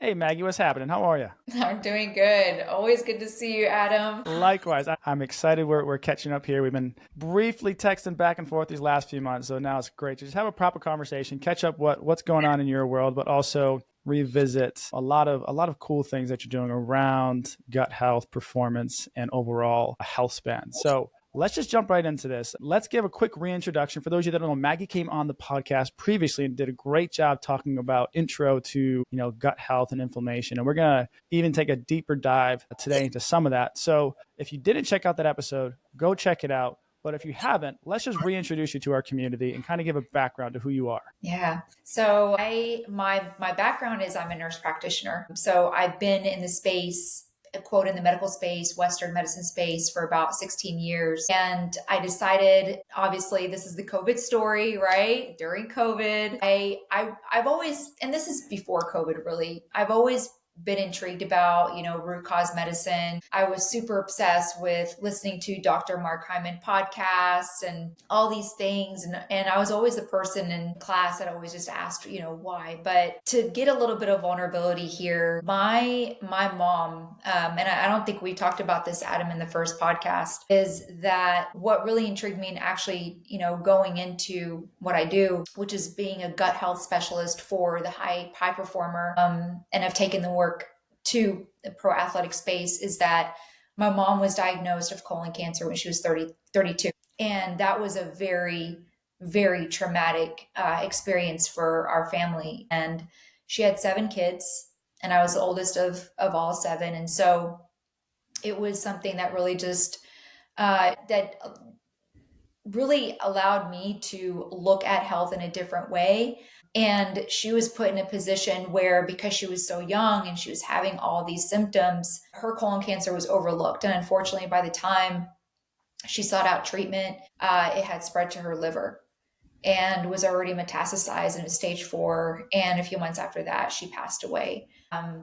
Hey Maggie, what's happening? How are you? I'm doing good. Always good to see you, Adam. Likewise, I'm excited we're catching up here. We've been briefly texting back and forth these last few months, so now it's great to just have a proper conversation, catch up what's going on in your world, but also revisit a lot of cool things that you're doing around gut health, performance, and overall health span. So let's just jump right into this. Let's give a quick reintroduction. For those of you that don't know, Maggie came on the podcast previously and did a great job talking about intro to, gut health and inflammation. And we're going to even take a deeper dive today into some of that. So if you didn't check out that episode, go check it out. But if you haven't, let's just reintroduce you to our community and kind of give a background to who you are. Yeah. So my background is I'm a nurse practitioner. So I've been in the space, quote, in the medical space, Western medicine space for about 16 years. And I decided, obviously, this is the COVID story, right? During COVID, I've always, and this is before COVID really, I've always been intrigued about, root cause medicine. I was super obsessed with listening to Dr. Mark Hyman podcasts and all these things. And I was always the person in class that always just asked, why. But to get a little bit of vulnerability here, my mom, and I don't think we talked about this, Adam, in the first podcast, is that what really intrigued me and actually, going into what I do, which is being a gut health specialist for the high performer, and I've taken the work to the pro athletic space, is that my mom was diagnosed of colon cancer when she was 32. And that was a very, very traumatic experience for our family. And she had 7 kids, and I was the oldest of all 7. And so it was something that really just, that really allowed me to look at health in a different way. And she was put in a position where, because she was so young and she was having all these symptoms, her colon cancer was overlooked. And unfortunately, by the time she sought out treatment, it had spread to her liver and was already metastasized in stage 4. And a few months after that, she passed away.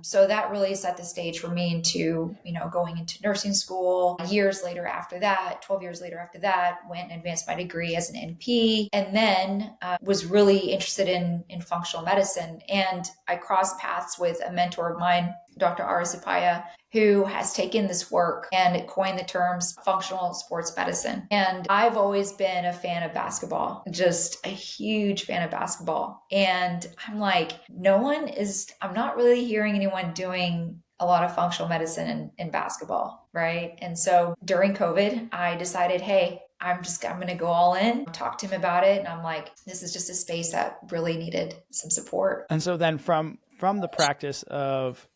So that really set the stage for me into, going into nursing school. Years later after that, 12 years later after that, went and advanced my degree as an NP, and then was really interested in functional medicine. And I crossed paths with a mentor of mine, Dr. Ara Supaya, who has taken this work and coined the terms functional sports medicine. And I've always been a fan of basketball, just a huge fan of basketball. And I'm like, I'm not really hearing anyone doing a lot of functional medicine in basketball, right? And so during COVID, I decided, hey, I'm going to go all in, talk to him about it. And I'm like, this is just a space that really needed some support. And so then from the practice of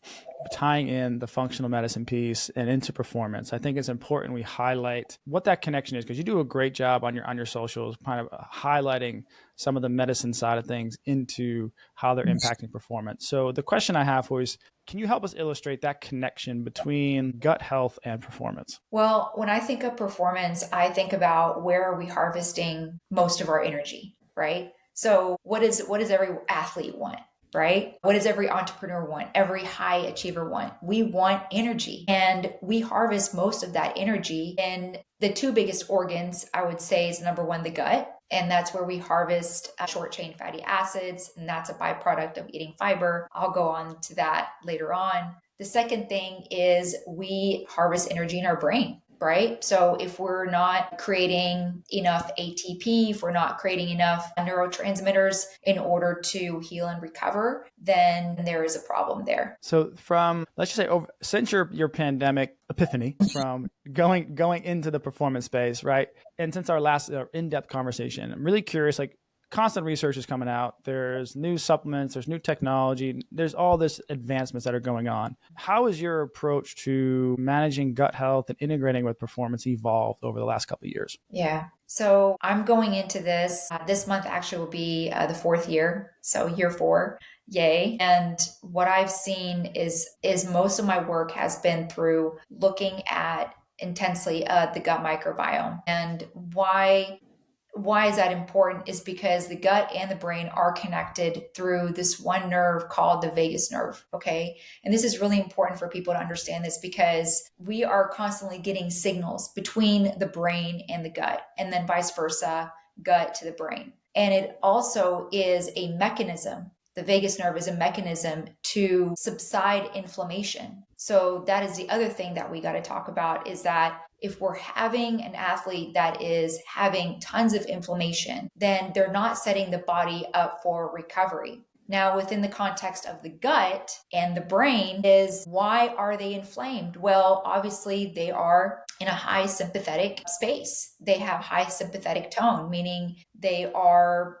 tying in the functional medicine piece and into performance, I think it's important we highlight what that connection is, because you do a great job on your socials, kind of highlighting some of the medicine side of things into how they're impacting performance. So the question I have for you is, can you help us illustrate that connection between gut health and performance? Well, when I think of performance, I think about where are we harvesting most of our energy, right? So what does every athlete want? Right? What does every entrepreneur want? Every high achiever want? We want energy, and we harvest most of that energy in the 2 biggest organs. I would say is number 1, the gut. And that's where we harvest short chain fatty acids. And that's a byproduct of eating fiber. I'll go on to that later on. The second thing is we harvest energy in our brain. Right? So if we're not creating enough ATP, if we're not creating enough neurotransmitters in order to heal and recover, then there is a problem there. So let's just say, since your pandemic epiphany from going into the performance space, right? And since our last in-depth conversation, I'm really curious, like, constant research is coming out. There's new supplements, there's new technology, there's all this advancements that are going on. How has your approach to managing gut health and integrating with performance evolved over the last couple of years? Yeah. So I'm going into this. This month actually will be the 4th year. So year 4. Yay. And what I've seen is most of my work has been through looking at intensely the gut microbiome. And why is that important is because the gut and the brain are connected through this one nerve called the vagus nerve. Okay. And this is really important for people to understand this, because we are constantly getting signals between the brain and the gut, and then vice versa, gut to the brain. And it also is a mechanism the vagus nerve is a mechanism to subside inflammation. So that is the other thing that we got to talk about, is that if we're having an athlete that is having tons of inflammation, then they're not setting the body up for recovery. Now, within the context of the gut and the brain, is why are they inflamed? Well, obviously they are in a high sympathetic space. They have high sympathetic tone, meaning they are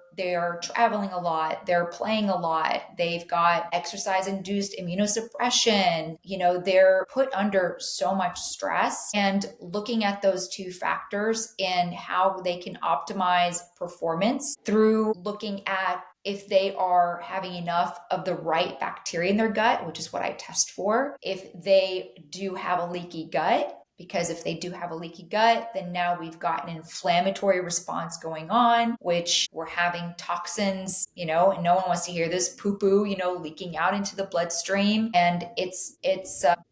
traveling a lot, they're playing a lot, they've got exercise-induced immunosuppression, they're put under so much stress. And looking at those two factors and how they can optimize performance through looking at if they are having enough of the right bacteria in their gut, which is what I test for, if they do have a leaky gut. Because if they do have a leaky gut, then now we've got an inflammatory response going on, which we're having toxins, and no one wants to hear this poo-poo, leaking out into the bloodstream, and it's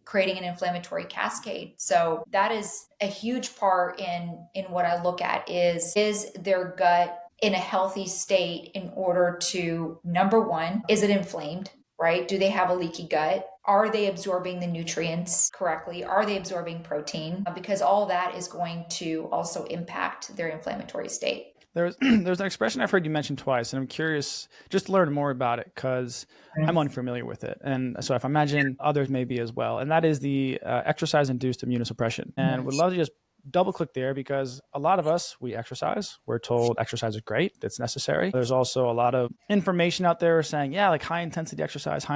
creating an inflammatory cascade. So that is a huge part in what I look at is their gut in a healthy state in order to, number one, is it inflamed? Right? Do they have a leaky gut? Are they absorbing the nutrients correctly? Are they absorbing protein? Because all that is going to also impact their inflammatory state. There's an expression I've heard you mention twice, and I'm curious just to learn more about it because I'm unfamiliar with it. And so if I imagine others may be as well, and that is the exercise-induced immunosuppression. And would love to just double click there because a lot of us, we exercise. We're told exercise is great. It's necessary. There's also a lot of information out there saying, yeah, like high intensity exercise,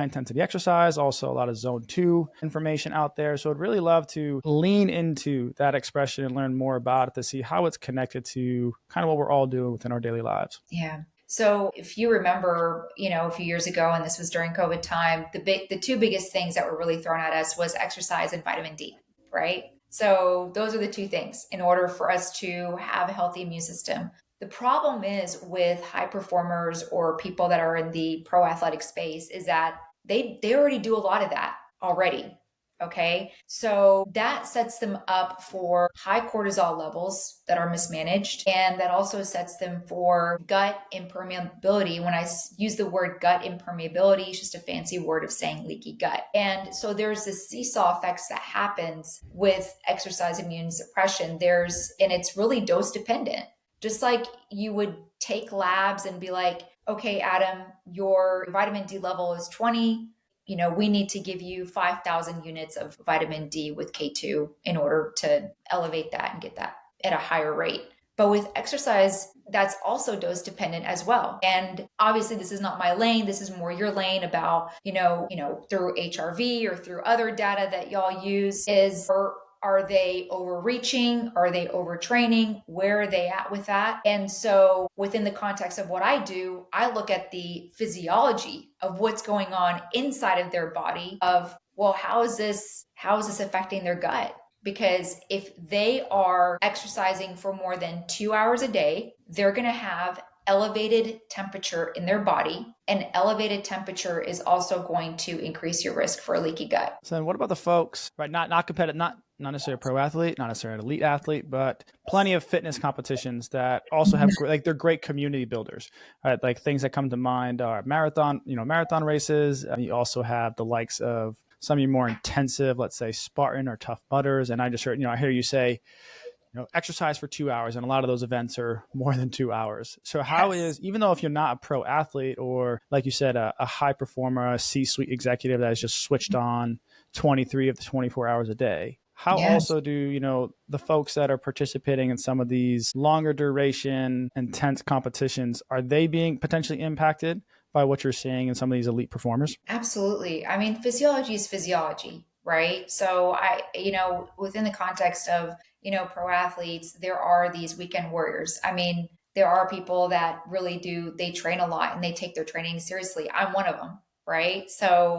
also a lot of zone 2 information out there. So I'd really love to lean into that expression and learn more about it to see how it's connected to kind of what we're all doing within our daily lives. Yeah. So if you remember, a few years ago, and this was during COVID time, the two biggest things that were really thrown at us was exercise and vitamin D, right? So those are the two things in order for us to have a healthy immune system. The problem is with high performers or people that are in the pro athletic space is that they already do a lot of that already. Okay. So that sets them up for high cortisol levels that are mismanaged. And that also sets them for gut impermeability. When I use the word gut impermeability, it's just a fancy word of saying leaky gut. And so there's this seesaw effects that happens with exercise immune suppression. And it's really dose dependent. Just like you would take labs and be like, okay, Adam, your vitamin D level is 20. We need to give you 5,000 units of vitamin D with K2 in order to elevate that and get that at a higher rate. But with exercise, that's also dose dependent as well. And obviously this is not my lane. This is more your lane about, through HRV or through other data that y'all use are they overreaching? Are they overtraining? Where are they at with that? And so within the context of what I do, I look at the physiology of what's going on inside of their body of, well, how is this affecting their gut? Because if they are exercising for more than 2 hours a day, they're going to have elevated temperature in their body, and elevated temperature is also going to increase your risk for a leaky gut. So then what about the folks, right? Not competitive, not necessarily a pro athlete, not necessarily an elite athlete, but plenty of fitness competitions that also have they're great community builders, right? Like things that come to mind are marathon races. You also have the likes of some of your more intensive, let's say Spartan or Tough Mudders. And I just heard, I hear you say, exercise for 2 hours, and a lot of those events are more than 2 hours. So how is, even though if you're not a pro athlete or like you said, a high performer, a C-suite executive that is just switched on 23 of the 24 hours a day, how also do, the folks that are participating in some of these longer duration, intense competitions, are they being potentially impacted by what you're seeing in some of these elite performers? Absolutely. I mean, physiology is physiology, right? So within the context of, pro athletes, there are these weekend warriors. I mean, there are people that really they train a lot and they take their training seriously. I'm one of them. Right. So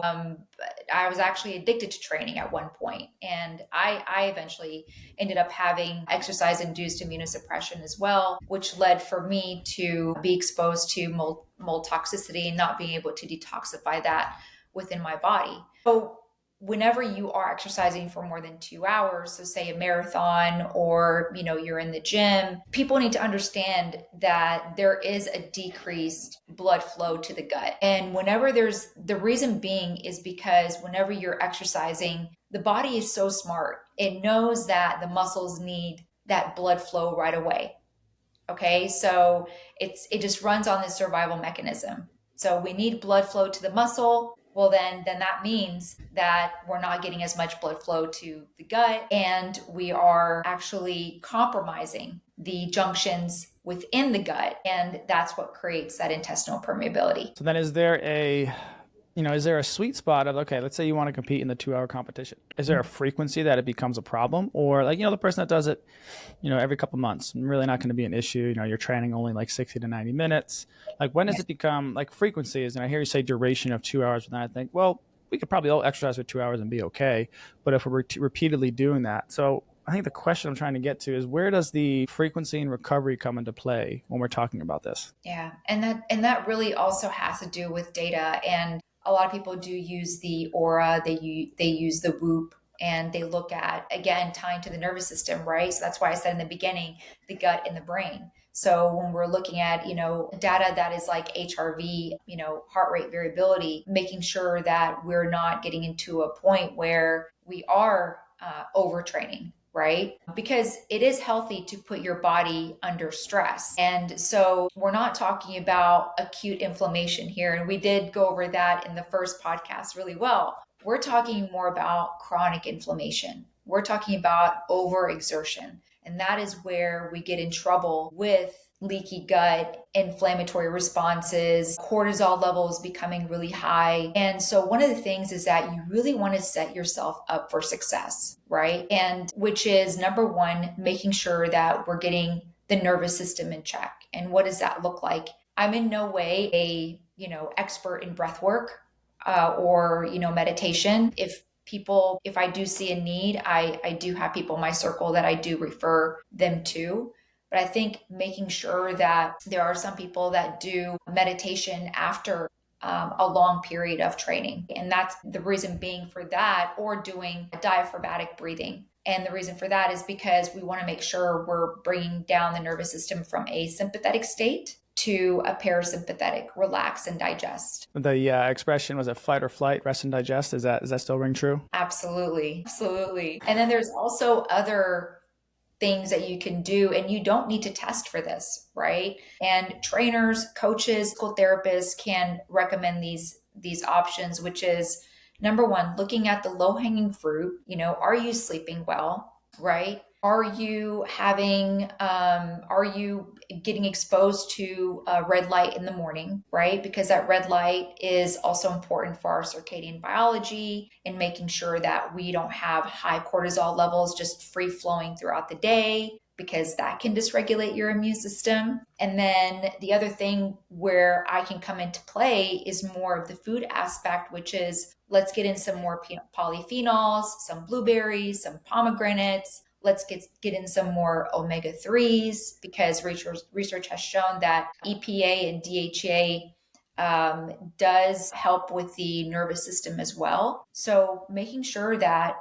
I was actually addicted to training at one point, and I eventually ended up having exercise-induced immunosuppression as well, which led for me to be exposed to mold toxicity and not being able to detoxify that within my body. So whenever you are exercising for more than 2 hours, so say a marathon or, you're in the gym, people need to understand that there is a decreased blood flow to the gut. And the reason being is because whenever you're exercising, the body is so smart. It knows that the muscles need that blood flow right away. Okay. So it just runs on this survival mechanism. So we need blood flow to the muscle. Well, then that means that we're not getting as much blood flow to the gut, and we are actually compromising the junctions within the gut. And that's what creates that intestinal permeability. So then is there a sweet spot of, okay, let's say you want to compete in the 2 hour competition. Is there a frequency that it becomes a problem? Or the person that does it, every couple months, really not going to be an issue. You're training only like 60 to 90 minutes. Like when does it become like frequencies? And I hear you say duration of 2 hours, but then I think, well, we could probably all exercise for 2 hours and be okay. But if we're repeatedly doing that. So I think the question I'm trying to get to is, where does the frequency and recovery come into play when we're talking about this? Yeah. And that really also has to do with data. And a lot of people do use the aura, they use the whoop, and they look at, again, tying to the nervous system, right? So that's why I said in the beginning, the gut and the brain. So when we're looking at, data that is like HRV, heart rate variability, making sure that we're not getting into a point where we are overtraining, right? Because it is healthy to put your body under stress. And so we're not talking about acute inflammation here. And we did go over that in the first podcast really well. We're talking more about chronic inflammation. We're talking about overexertion. And that is where we get in trouble with leaky gut, inflammatory responses, cortisol levels becoming really high. And so one of the things is that you really want to set yourself up for success, right? And which is number one, making sure that we're getting the nervous system in check. And what does that look like? I'm in no way a, expert in breath work or, meditation. If I do see a need, I do have people in my circle that I do refer them to. But I think making sure that there are some people that do meditation after a long period of training. And that's the reason being for that, or doing diaphragmatic breathing. And the reason for that is because we want to make sure we're bringing down the nervous system from a sympathetic state to a parasympathetic, relax and digest. The expression was, it fight or flight, rest and digest. Is that still ring true? Absolutely. Absolutely. And then there's also other things that you can do, and you don't need to test for this, right? And trainers, coaches, physical therapists can recommend these options, which is number one, looking at the low-hanging fruit. Are you sleeping well, right? Are you getting exposed to red light in the morning, right? Because that red light is also important for our circadian biology and making sure that we don't have high cortisol levels just free flowing throughout the day, because that can dysregulate your immune system. And then the other thing where I can come into play is more of the food aspect, which is, let's get in some more polyphenols, some blueberries, some pomegranates. Let's get in some more omega-3s, because research has shown that EPA and DHA does help with the nervous system as well. So making sure that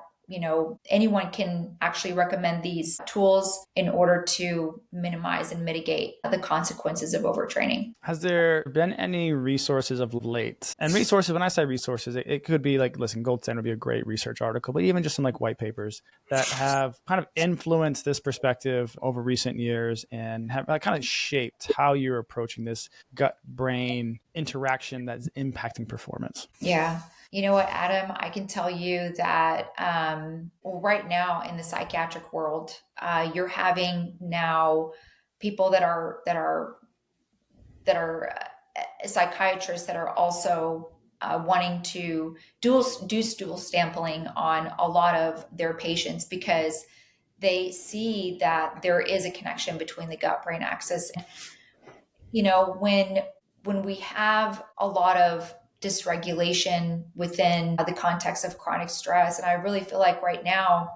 anyone can actually recommend these tools in order to minimize and mitigate the consequences of overtraining. Has there been any resources of late? And resources, when I say resources, it could be like, listen, Gold Standard would be a great research article, but even just some like white papers that have kind of influenced this perspective over recent years and have kind of shaped how you're approaching this gut-brain interaction that's impacting performance. Yeah. You know what, Adam, I can tell you that right now in the psychiatric world, you're having now people that are psychiatrists that are also wanting to do stool sampling on a lot of their patients, because they see that there is a connection between the gut-brain axis. When we have a lot of dysregulation within the context of chronic stress. And I really feel like right now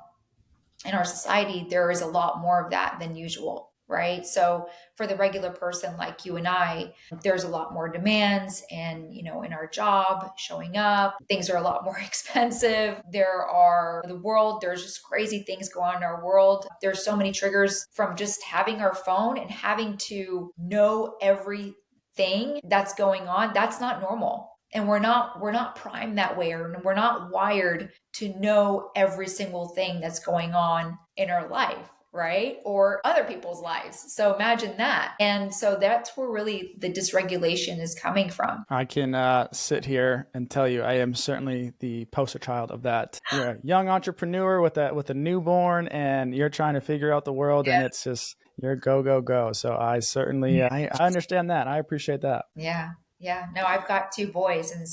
in our society, there is a lot more of that than usual, right? So for the regular person like you and I, there's a lot more demands, and in our job, showing up, things are a lot more expensive. There's just crazy things going on in our world. There's so many triggers from just having our phone and having to know everything that's going on. That's not normal. And we're not primed that way, or we're not wired to know every single thing that's going on in our life, right? Or other people's lives. So imagine that. And so that's where really the dysregulation is coming from. I can sit here and tell you, I am certainly the poster child of that. You're a young entrepreneur with a newborn, and you're trying to figure out the world, and it's just you're go go go. So I certainly I understand that. I appreciate that. Yeah. Yeah. No, I've got two boys. And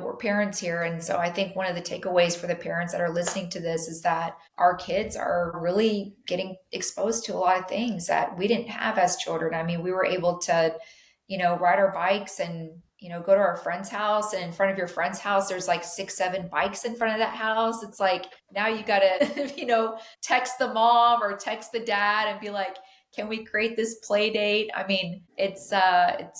we're parents here. And so I think one of the takeaways for the parents that are listening to this is that our kids are really getting exposed to a lot of things that we didn't have as children. I mean, we were able to, ride our bikes and, go to our friend's house, and in front of your friend's house, there's like 6, 7 bikes in front of that house. It's like, now you got to, text the mom or text the dad and be like, can we create this play date? I mean, it's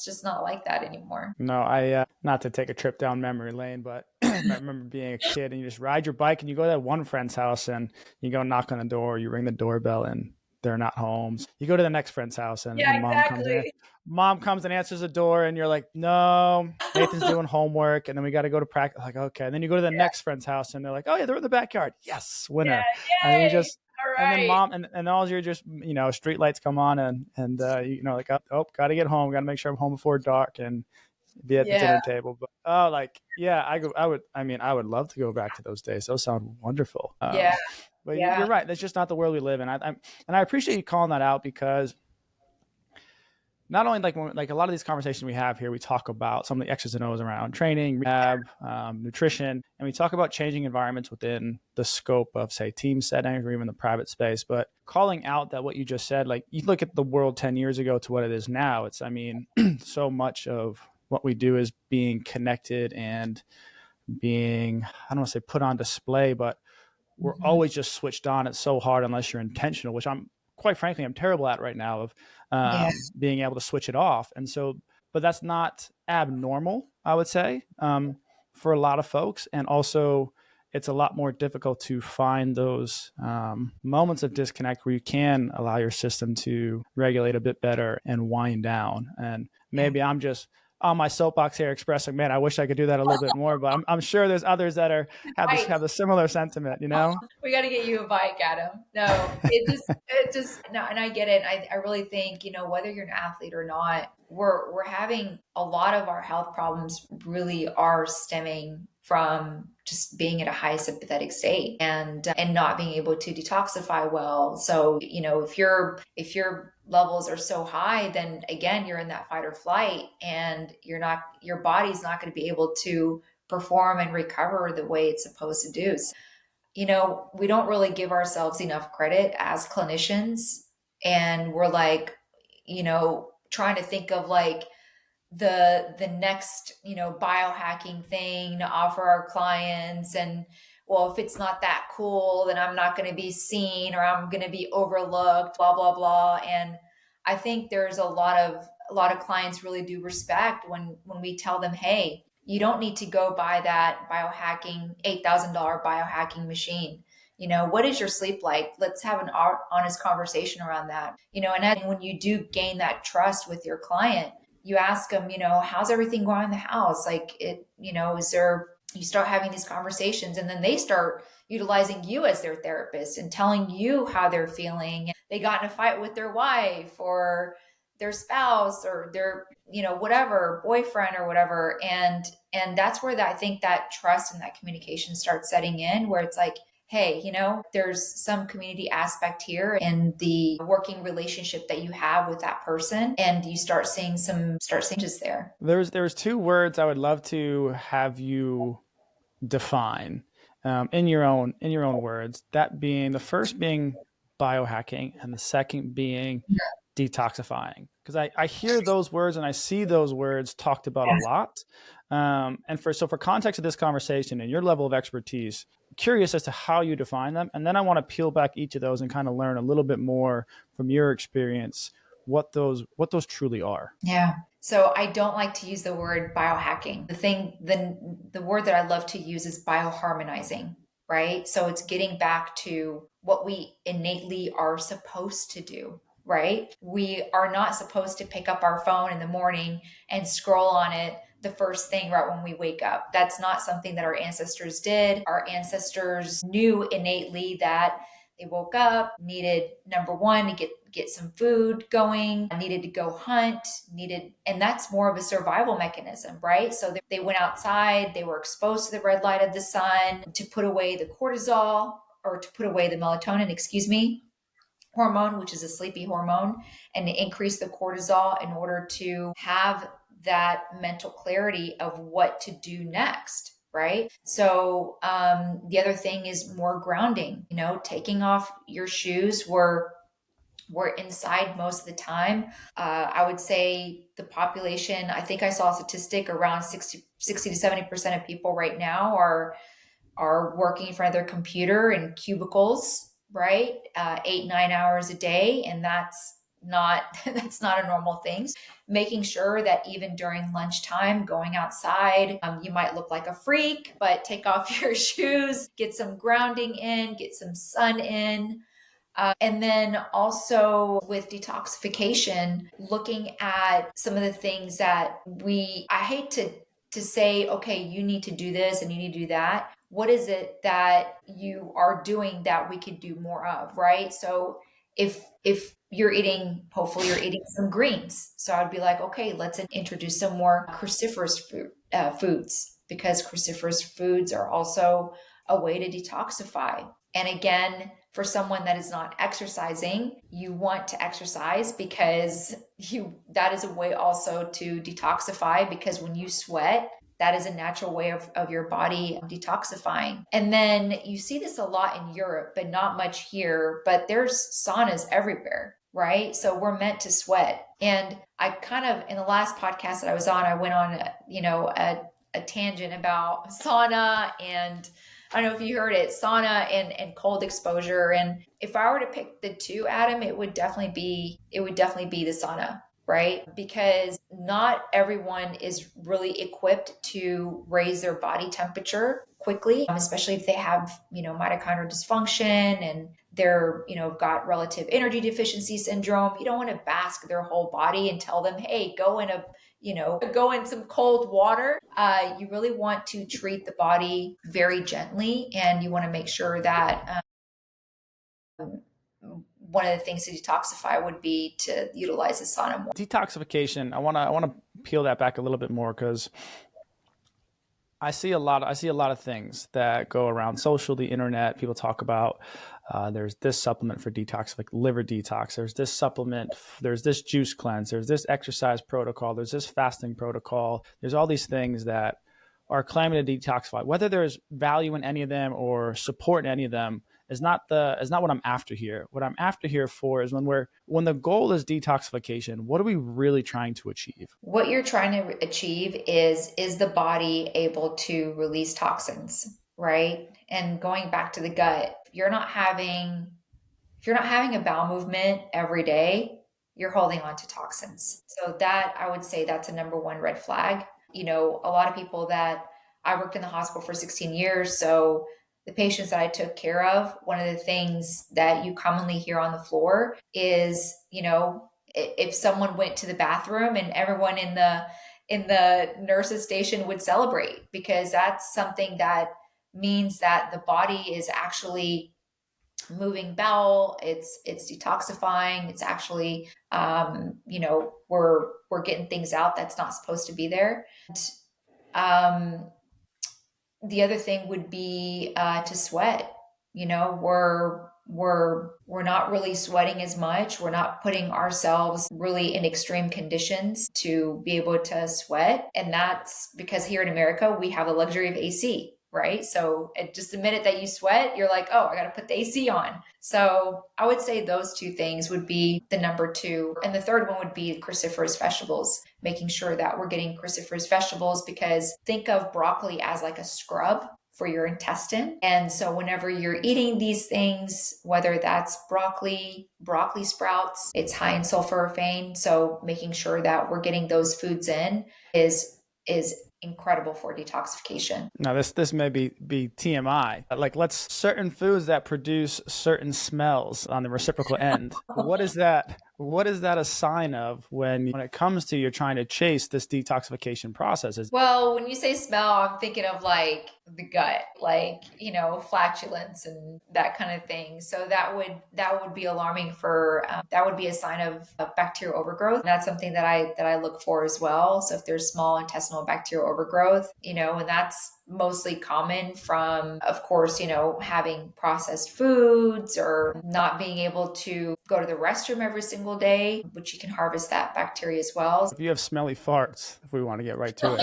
just not like that anymore. No, I not to take a trip down memory lane, but I remember being a kid and you just ride your bike and you go to that one friend's house and you go knock on the door, you ring the doorbell and they're not home. You go to the next friend's house and, Yeah, and exactly. mom comes and answers the door and you're like, no, Nathan's doing homework and then we got to go to practice. Like, okay. And then you go to the next friend's house and they're like, oh yeah, they're in the backyard. Yes, winner. Yeah, And you yay. just All and then right. mom and all you're just street lights come on and like oh got to get home, got to make sure I'm home before dark and be at the Yeah, dinner table. But oh, like yeah, I would love to go back to those days. Those sound wonderful. yeah, But yeah, you're right. That's just not the world we live in. I appreciate you calling that out because not only like a lot of these conversations we have here, we talk about some of the X's and O's around training, rehab, nutrition, and we talk about changing environments within the scope of, say, team settings or even the private space. But calling out that what you just said, like you look at the world 10 years ago to what it is now, I mean, so much of what we do is being connected and being, I don't want to say put on display, but we're mhm, always just switched on. It's so hard unless you're intentional, which I'm quite frankly, I'm terrible at right now of yeah, being able to switch it off. And so, but that's not abnormal, I would say, for a lot of folks. And also, it's a lot more difficult to find those moments of disconnect where you can allow your system to regulate a bit better and wind down. And yeah. maybe I'm just on my soapbox here expressing, man, I wish I could do that a little bit more, but I'm sure there's others that Right. have a similar sentiment, you know? We got to get you a bike, Adam. No, no, and I get it. I really think, whether you're an athlete or not, we're having a lot of our health problems really are stemming from just being at a high sympathetic state and not being able to detoxify well. So, if your levels are so high, then again, you're in that fight or flight, and your body's not going to be able to perform and recover the way it's supposed to do. We don't really give ourselves enough credit as clinicians. And we're like, trying to think of like the next, biohacking thing to offer our clients. And well, if it's not that cool, then I'm not going to be seen, or I'm going to be overlooked, blah, blah, blah. And I think there's a lot of clients really do respect when we tell them, hey, you don't need to go buy that biohacking $8,000 biohacking machine. What is your sleep like? Let's have an honest conversation around that. And then when you do gain that trust with your client, you ask them, how's everything going in the house? Like is there, you start having these conversations, and then they start utilizing you as their therapist and telling you how they're feeling. They got in a fight with their wife or their spouse or their, whatever, boyfriend or whatever. And that's where I think that trust and that communication starts setting in, where it's like, hey, there's some community aspect here in the working relationship that you have with that person, and you start seeing changes there. There's two words I would love to have you define in your own words. That being the first being biohacking, and the second being detoxifying. Because I hear those words and I see those words talked about a lot. And for context of this conversation and your level of expertise, curious as to how you define them. And then I want to peel back each of those and kind of learn a little bit more from your experience what those truly are. Yeah. So I don't like to use the word biohacking. The word that I love to use is bioharmonizing, right? So it's getting back to what we innately are supposed to do, right? We are not supposed to pick up our phone in the morning and scroll on it the first thing right when we wake up. That's not something that our ancestors did. Our ancestors knew innately that they woke up, needed number one to get some food going, needed to go hunt, and that's more of a survival mechanism, right? So they went outside, they were exposed to the red light of the sun to put away the cortisol, or to put away the melatonin, hormone, which is a sleepy hormone, and to increase the cortisol in order to have that mental clarity of what to do next. Right. So the other thing is more grounding, taking off your shoes. We're inside most of the time. I would say the population, I think I saw a statistic around 60 to 70% of people right now are working in front of their computer in cubicles, right? 8-9 hours a day. And that's not that's not a normal thing. Making sure that even during lunchtime, going outside, you might look like a freak, but take off your shoes, get some grounding in, get some sun in. And then also with detoxification, looking at some of the things that I hate to say, okay, you need to do this and you need to do that. What is it that you are doing that we could do more of, right? So if you're eating, hopefully you're eating some greens. So I'd be like, okay, let's introduce some more cruciferous foods, because cruciferous foods are also a way to detoxify. And again, for someone that is not exercising, you want to exercise because that is a way also to detoxify, because when you sweat, that is a natural way of your body detoxifying. And then you see this a lot in Europe, but not much here, but there's saunas everywhere, right? So we're meant to sweat. And I kind of, in the last podcast that I was on, I went on, a tangent about sauna, and I don't know if you heard it, sauna and cold exposure. And if I were to pick the two, Adam, it would definitely be the sauna, right? Because not everyone is really equipped to raise their body temperature quickly, especially if they have, mitochondrial dysfunction and they're, got relative energy deficiency syndrome. You don't want to bask their whole body and tell them, hey, go in some cold water. You really want to treat the body very gently, and you want to make sure that one of the things to detoxify would be to utilize the sauna more. Detoxification, I want to peel that back a little bit more, because I see a lot of things that go around social, the internet. People talk about there's this supplement for detox, like liver detox. There's this supplement. There's this juice cleanse. There's this exercise protocol. There's this fasting protocol. There's all these things that are claiming to detoxify. Whether there's value in any of them or support in any of them is not what I'm after here. What I'm after here for is when the goal is detoxification, what are we really trying to achieve? What you're trying to achieve is the body able to release toxins, right? And going back to the gut, if you're not having a bowel movement every day, you're holding on to toxins. So that, I would say, that's a number one red flag. A lot of people that I worked in the hospital for 16 years. So the patients that I took care of, one of the things that you commonly hear on the floor is, if someone went to the bathroom, and everyone in the nurses station would celebrate, because that's something that means that the body is actually moving bowel, it's detoxifying, it's actually we're getting things out that's not supposed to be there. The other thing would be to sweat. We're not really sweating as much. We're not putting ourselves really in extreme conditions to be able to sweat. And that's because here in America, we have the luxury of AC, right? So at just the minute that you sweat, you're like, oh, I got to put the AC on. So I would say those two things would be the number two. And the third one would be cruciferous vegetables, making sure that we're getting cruciferous vegetables, because think of broccoli as like a scrub for your intestine. And so whenever you're eating these things, whether that's broccoli sprouts, it's high in sulforaphane. So making sure that we're getting those foods in is incredible for detoxification. Now this may be TMI. Like, let's certain foods that produce certain smells on the reciprocal end. What is that? What is that a sign of when it comes to you're trying to chase this detoxification process? Well, when you say smell, I'm thinking of like the gut, like, flatulence and that kind of thing. So that would be alarming for that would be a sign of bacterial overgrowth. And that's something that I look for as well. So if there's small intestinal bacterial overgrowth, and that's mostly common from, of course, having processed foods or not being able to go to the restroom every single day, which you can harvest that bacteria as well. If you have smelly farts, if we want to get right to it,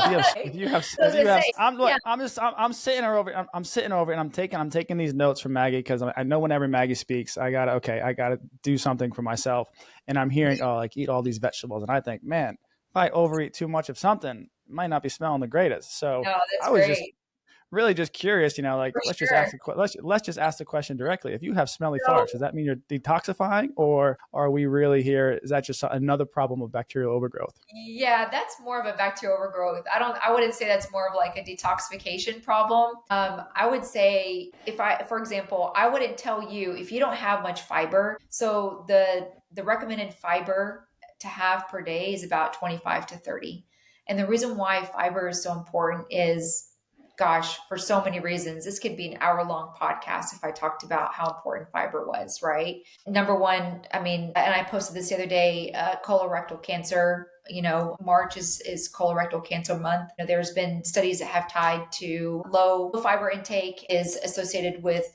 I'm sitting over, I'm sitting over, and I'm taking these notes from Maggie because I know whenever Maggie speaks, I gotta do something for myself, and I'm hearing, oh, like eat all these vegetables, and I think, man, if I overeat too much of something, it might not be smelling the greatest. So No, that's I was just great. really just curious, like For let's sure. let's just ask the question directly. If you have smelly farts, does that mean you're detoxifying, or are we really here? Is that just another problem of bacterial overgrowth? Yeah, that's more of a bacterial overgrowth. I wouldn't say that's more of like a detoxification problem. I would say for example, I wouldn't tell you if you don't have much fiber. So the recommended fiber to have per day is about 25 to 30. And the reason why fiber is so important is, gosh, for so many reasons. This could be an hour-long podcast if I talked about how important fiber was, right? Number one, I mean, and I posted this the other day, colorectal cancer. March is colorectal cancer month. There's been studies that have tied to low fiber intake is associated with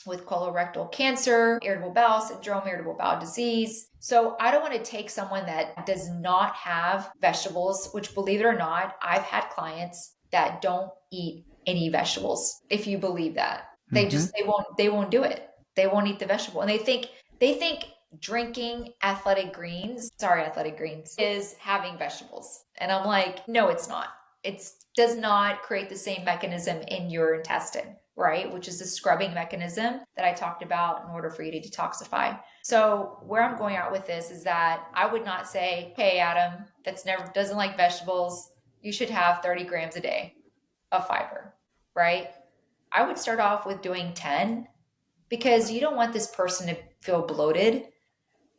colorectal cancer, irritable bowel syndrome, irritable bowel disease. So I don't want to take someone that does not have vegetables, which, believe it or not, I've had clients that don't eat any vegetables. If you believe that, Mm-hmm. they won't do it. They won't eat the vegetable, and they think drinking athletic greens is having vegetables. And I'm like, no, it's not. It does not create the same mechanism in your intestine, right? Which is the scrubbing mechanism that I talked about in order for you to detoxify. So where I'm going out with this is that I would not say, hey, Adam, doesn't like vegetables, you should have 30 grams a day of fiber, right? I would start off with doing 10, because you don't want this person to feel bloated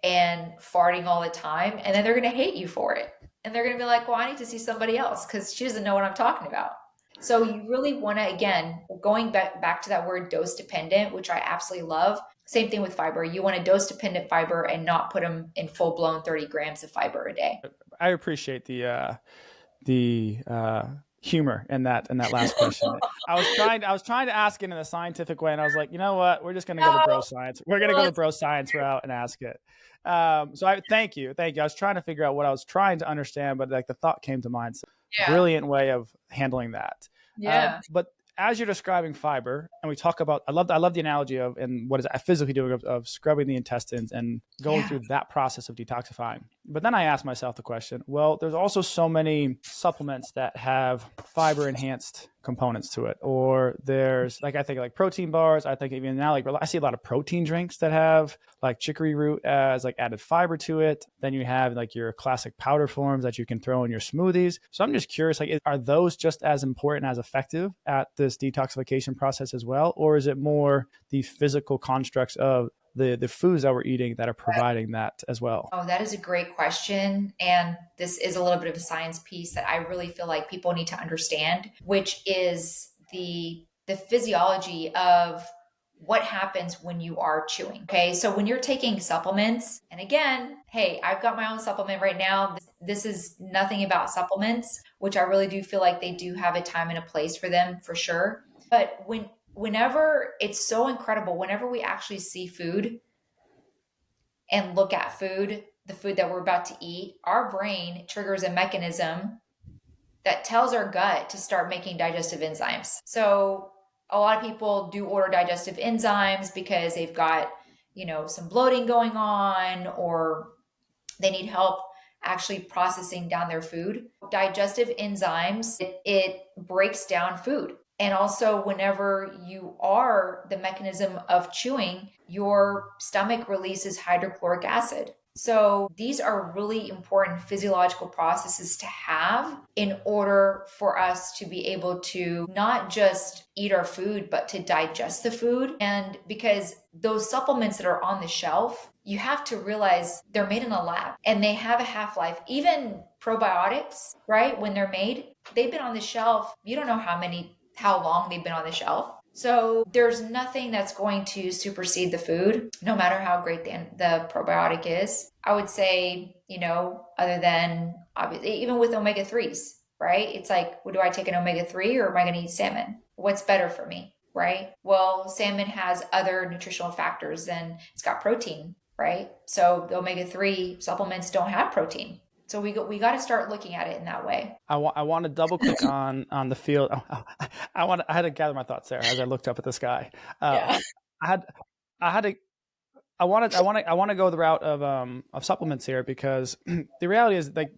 and farting all the time. And then they're going to hate you for it. And they're going to be like, well, I need to see somebody else because she doesn't know what I'm talking about. So you really want to, again, going back to that word dose dependent, which I absolutely love. Same thing with fiber. You want a dose dependent fiber and not put them in full blown 30 grams of fiber a day. I appreciate the humor in that last question. I was trying to ask it in a scientific way, and I was like, you know what? We're just gonna go the bro science. We're gonna go the bro science route and ask it. So I thank you. I was trying to figure out what I was trying to understand, but like the thought came to mind. So Yeah. brilliant way of handling that. Yeah. But as you're describing fiber, and we talk about, I love the analogy of, and what is I physically doing of scrubbing the intestines and going through that process of detoxifying. But then I asked myself the question, well, there's also so many supplements that have fiber enhanced components to it, or there's like, I think like protein bars. I think even now, like I see a lot of protein drinks that have like chicory root as like added fiber to it. Then you have like your classic powder forms that you can throw in your smoothies. So I'm just curious, like, are those just as important, as effective at this detoxification process as well? Or is it more the physical constructs of the foods that we're eating that are providing that as well? Oh, that is a great question. And this is a little bit of a science piece that I really feel like people need to understand, which is the physiology of what happens when you are chewing. Okay. So when you're taking supplements, and again, hey, I've got my own supplement right now. This is nothing about supplements, which I really do feel like they do have a time and a place for them for sure. But whenever it's so incredible, whenever we actually see food and look at food, the food that we're about to eat, our brain triggers a mechanism that tells our gut to start making digestive enzymes. So a lot of people do order digestive enzymes because they've got, some bloating going on, or they need help actually processing down their food. Digestive enzymes, it breaks down food. And also, whenever you are the mechanism of chewing, your stomach releases hydrochloric acid. So these are really important physiological processes to have in order for us to be able to not just eat our food, but to digest the food. And because those supplements that are on the shelf, you have to realize they're made in a lab and they have a half-life. Even probiotics, right? When they're made, they've been on the shelf. You don't know how long they've been on the shelf. So there's nothing that's going to supersede the food, no matter how great the probiotic is. I would say, other than obviously, even with omega 3s, right? It's like, well, do I take an omega 3 or am I going to eat salmon? What's better for me, right? Well, salmon has other nutritional factors and it's got protein, right? So the omega 3 supplements don't have protein. So we got to start looking at it in that way. I want to double click on the field. I had to gather my thoughts there as I looked up at the sky. Yeah. I had I had to I want to go the route of supplements here because the reality is like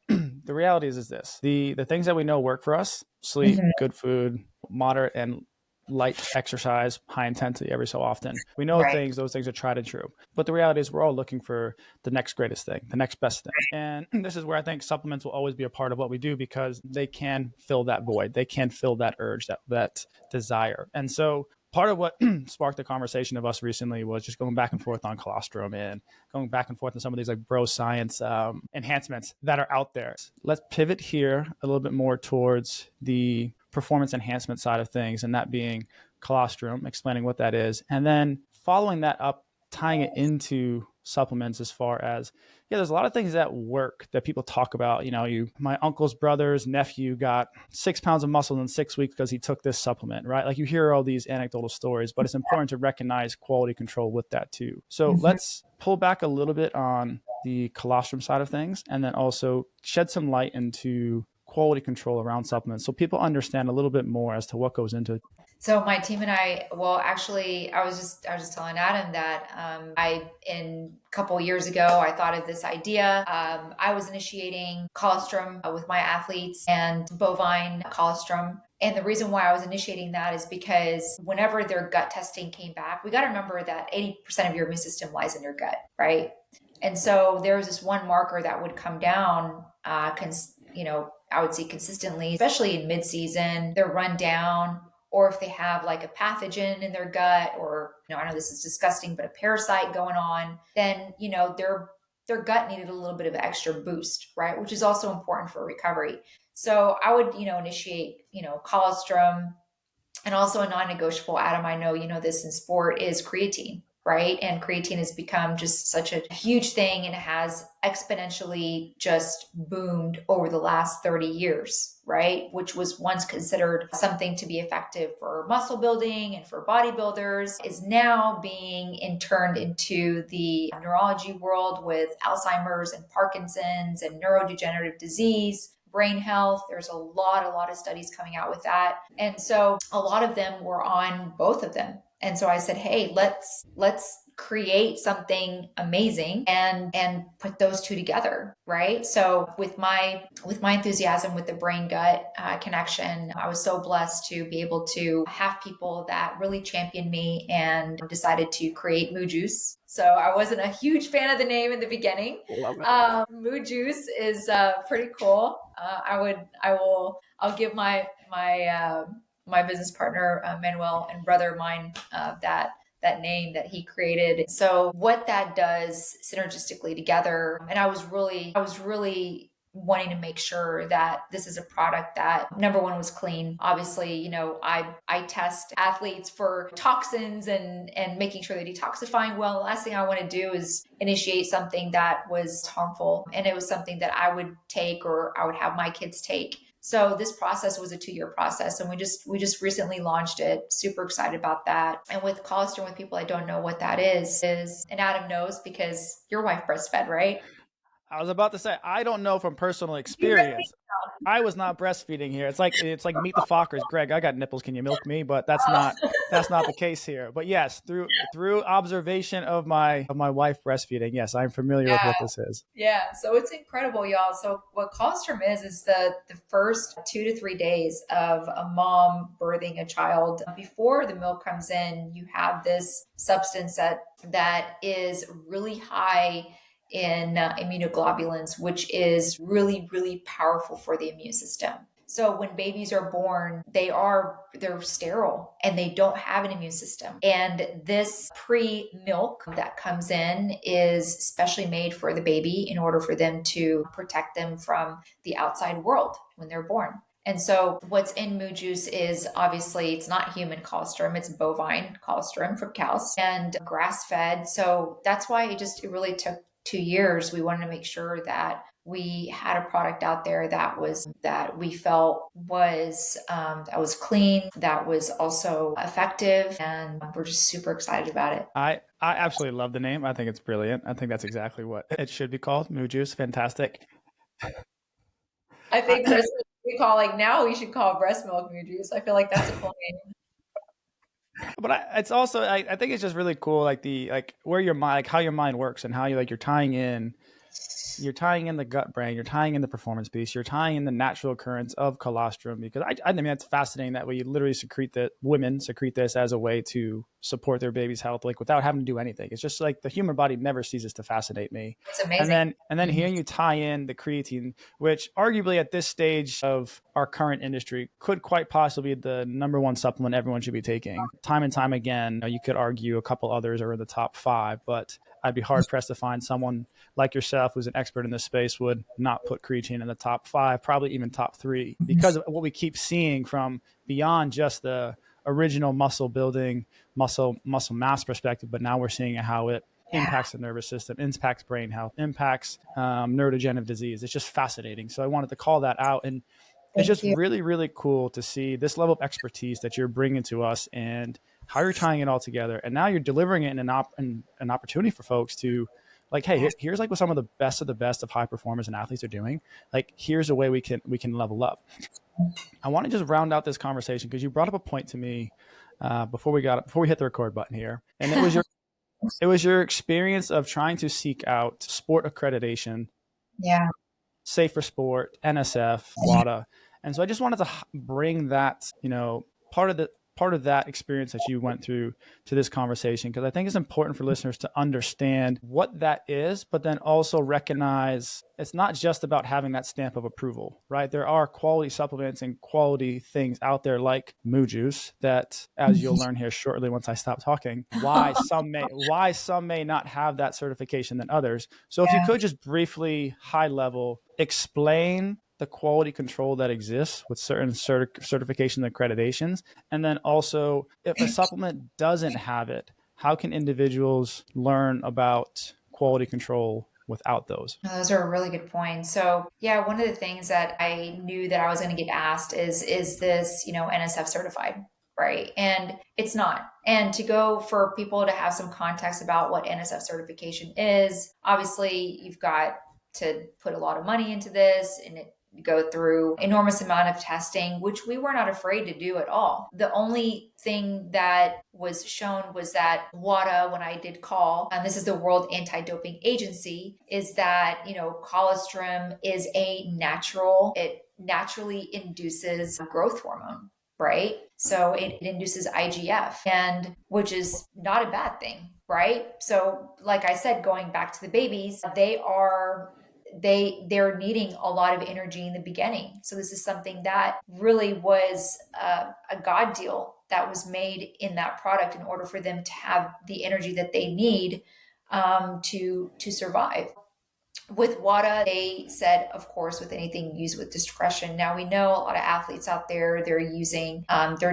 the reality is this: the things that we know work for us: sleep, Mhm. good food, moderate and light exercise, high intensity every so often. We know Right. those things are tried and true. But the reality is we're all looking for the next greatest thing, the next best thing. And this is where I think supplements will always be a part of what we do because they can fill that void. They can fill that urge, that desire. And so part of what sparked the conversation of us recently was just going back and forth on colostrum and going back and forth on some of these like bro science enhancements that are out there. Let's pivot here a little bit more towards the performance enhancement side of things, and that being colostrum, explaining what that is, and then following that up, tying it into supplements as far as there's a lot of things that work that people talk about. My uncle's brother's nephew got 6 pounds of muscle in 6 weeks because he took this supplement, right? Like you hear all these anecdotal stories, but it's important to recognize quality control with that too. So Mhm. let's pull back a little bit on the colostrum side of things and then also shed some light into quality control around supplements so people understand a little bit more as to what goes into it. So my team and I, well, actually, I was just telling Adam that in a couple of years ago, I thought of this idea. I was initiating colostrum with my athletes and bovine colostrum. And the reason why I was initiating that is because whenever their gut testing came back, we got to remember that 80% of your immune system lies in your gut, right? And so there was this one marker that would come down, I would see consistently, especially in mid-season. They're run down, or if they have like a pathogen in their gut, or I know this is disgusting, but a parasite going on, then their gut needed a little bit of extra boost, right? Which is also important for recovery. So I would initiate colostrum, and also a non-negotiable, Adam, I know you know this in sport, is creatine, right? And creatine has become just such a huge thing and has exponentially just boomed over the last 30 years, right? Which was once considered something to be effective for muscle building and for bodybuilders, is now being turned into the neurology world with Alzheimer's and Parkinson's and neurodegenerative disease, brain health. There's a lot of studies coming out with that. And so a lot of them were on both of them. And so I said, hey, let's create something amazing and put those two together, right? So with my enthusiasm with the brain gut connection, I was so blessed to be able to have people that really championed me and decided to create Moo Juice. So I wasn't a huge fan of the name in the beginning. Love it. Moo Juice is pretty cool. I'll give my business partner Manuel and brother of mine that name that he created. So what that does synergistically together, and I was really wanting to make sure that this is a product that number one was clean. Obviously, I test athletes for toxins and making sure they're detoxifying well. The last thing I want to do is initiate something that was harmful, and it was something that I would take or I would have my kids take. So this process was a 2-year process, and we just recently launched it. Super excited about that. And with colostrum, with people I don't know what that is, and Adam knows because your wife breastfed, right? I was about to say I don't know from personal You experience. I was not breastfeeding here. It's like meet the Fockers. Greg, I got nipples. Can you milk me? But that's not. that's not the case here. But yes, through observation of my wife breastfeeding, yes, I'm familiar with Yeah. what this is. Yeah, so it's incredible, y'all. So what colostrum is the first 2 to 3 days of a mom birthing a child. Before the milk comes in, you have this substance that is really high in immunoglobulins, which is really, really powerful for the immune system. So when babies are born, they're sterile and they don't have an immune system. And this pre-milk that comes in is specially made for the baby in order for them to protect them from the outside world when they're born. And so what's in moo juice is obviously it's not human colostrum, it's bovine colostrum from cows and grass fed. So that's why it really took 2 years. We wanted to make sure that we had a product out there that we felt was clean, that was also effective, and we're just super excited about it. I absolutely love the name. I think it's brilliant. I think that's exactly what it should be called. Moo juice, fantastic. I think Chris, now we should call breast milk moo juice. I feel like that's a cool name. But it's also I think it's just really cool, like where your mind, like how your mind works, and how you're tying in the gut brain, you're tying in the performance piece, you're tying in the natural occurrence of colostrum, because I mean, it's fascinating that we literally women secrete this as a way to support their baby's health, like without having to do anything. It's just like the human body never ceases to fascinate me. It's And amazing. then hearing you tie in the creatine, which arguably at this stage of our current industry could quite possibly be the number one supplement everyone should be taking. Time and time again, you could argue a couple others are in the top five, but I'd be hard pressed to find someone like yourself, who's an expert in this space, would not put creatine in the top five, probably even top three, because of what we keep seeing from beyond just the original muscle building, muscle mass perspective, but now we're seeing how it impacts the nervous system, impacts brain health, impacts neurodegenerative disease. It's just fascinating. So I wanted to call that out. And it's Thank just you. really, really cool to see this level of expertise that you're bringing to us and how you're tying it all together. And now you're delivering it in an opportunity for folks to, like, hey, here's like what some of the best of high performers and athletes are doing. Like, here's a way we can level up. I want to just round out this conversation because you brought up a point to me before we hit the record button here, and it was your experience of trying to seek out sport accreditation, Yeah. Safer Sport, NSF, WADA. And so I just wanted to bring that, part of that experience that you went through to this conversation, because I think it's important for listeners to understand what that is, but then also recognize it's not just about having that stamp of approval, right? There are quality supplements and quality things out there like moo juice that, as you'll learn here shortly once I stop talking, why some may not have that certification than others. So if you Yeah. could just briefly, high level, explain the quality control that exists with certain certification accreditations, and then also if a supplement doesn't have it, how can individuals learn about quality control without those? Those are really good points. So, yeah, one of the things that I knew that I was going to get asked is this, NSF certified, right? And it's not. And to go for people to have some context about what NSF certification is, obviously you've got to put a lot of money into this, and it go through enormous amount of testing, which we were not afraid to do at all. The only thing that was shown was that WADA, when I did call, and this is the World Anti-Doping Agency, is that, colostrum is it naturally induces growth hormone, right? So it induces IGF, and which is not a bad thing, right? So like I said, going back to the babies, they're needing a lot of energy in the beginning. So this is something that really was a God deal that was made in that product in order for them to have the energy that they need to survive. With WADA, they said, of course, with anything used with discretion. Now we know a lot of athletes out there, they're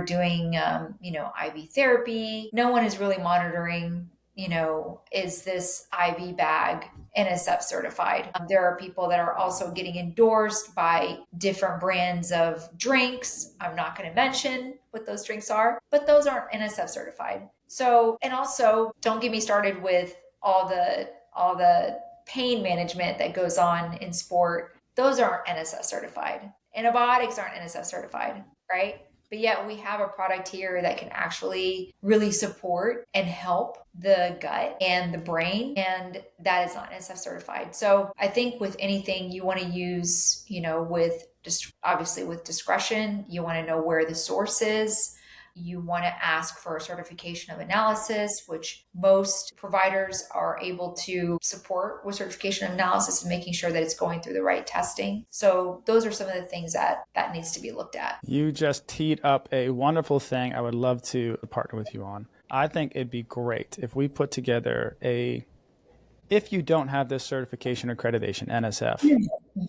doing, IV therapy. No one is really monitoring, is this IV bag NSF certified? There are people that are also getting endorsed by different brands of drinks. I'm not going to mention what those drinks are, but those aren't NSF certified. So, and also don't get me started with all the pain management that goes on in sport. Those aren't NSF certified. Antibiotics aren't NSF certified, right? But yet we have a product here that can actually really support and help the gut and the brain, and that is not NSF certified. So I think with anything you want to use, with just obviously with discretion, you want to know where the source is. You want to ask for a certification of analysis, which most providers are able to support with certification of analysis and making sure that it's going through the right testing. So those are some of the things that needs to be looked at. You just teed up a wonderful thing I would love to partner with you on. I think it'd be great if we put together if you don't have this certification accreditation, NSF,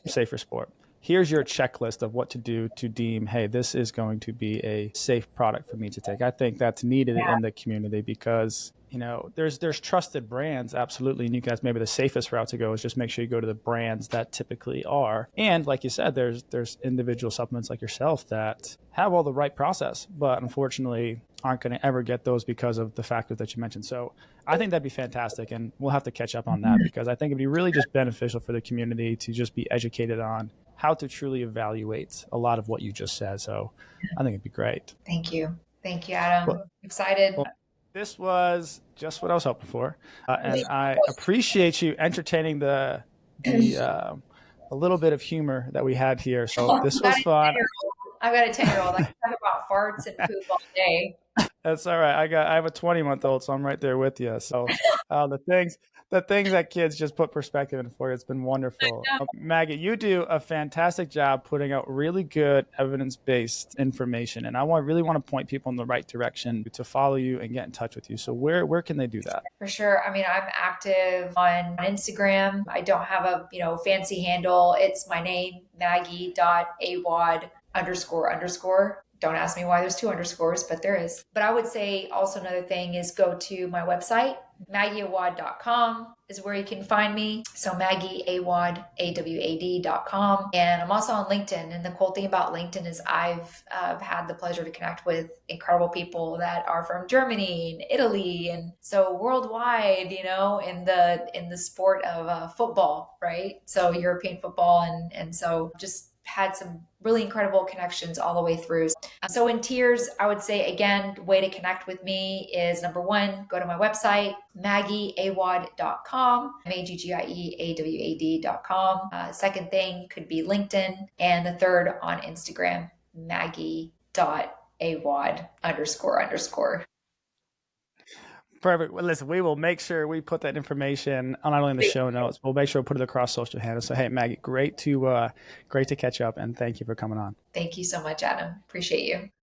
safe for sport, here's your checklist of what to do to deem, hey, this is going to be a safe product for me to take. I think that's needed in the community because, there's trusted brands, absolutely. And you guys, maybe the safest route to go is just make sure you go to the brands that typically are. And like you said, there's individual supplements like yourself that have all the right process, but unfortunately aren't going to ever get those because of the factors that you mentioned. So I think that'd be fantastic. And we'll have to catch up on that because I think it'd be really just beneficial for the community to just be educated on how to truly evaluate a lot of what you just said. So I think it'd be great. Thank you. Thank you, Adam. Well, Excited. well, this was just what I was hoping for. And I appreciate you entertaining the a little bit of humor that we had here. So this was fun. I've got a 10-year-old. I can talk about farts and poop all day. That's all right. I have a 20-month-old, so I'm right there with you. So the things that kids just put perspective in for you. It's been wonderful. Maggie, you do a fantastic job putting out really good evidence-based information, and I really want to point people in the right direction to follow you and get in touch with you. So where can they do that? For sure. I mean, I'm active on Instagram. I don't have a fancy handle. It's my name, Maggie.Awad __. Don't ask me why there's 2 underscores, but there is. But I would say also another thing is go to my website, maggieawad.com is where you can find me. So Maggie Awad, AWAD.com. And I'm also on LinkedIn. And the cool thing about LinkedIn is I've had the pleasure to connect with incredible people that are from Germany and Italy. And so worldwide, in the sport of football, right? So European football. And so just had some really incredible connections all the way through. So in tiers, I would say, again, the way to connect with me is number 1, go to my website, maggieawad.com, MAGGIEAWAD.com. Second thing could be LinkedIn. And the third on Instagram, Maggie.Awad __. Perfect. Well, listen, we will make sure we put that information not only in the show notes, we'll make sure we put it across social handles. So, hey, Maggie, great to catch up, and thank you for coming on. Thank you so much, Adam. Appreciate you.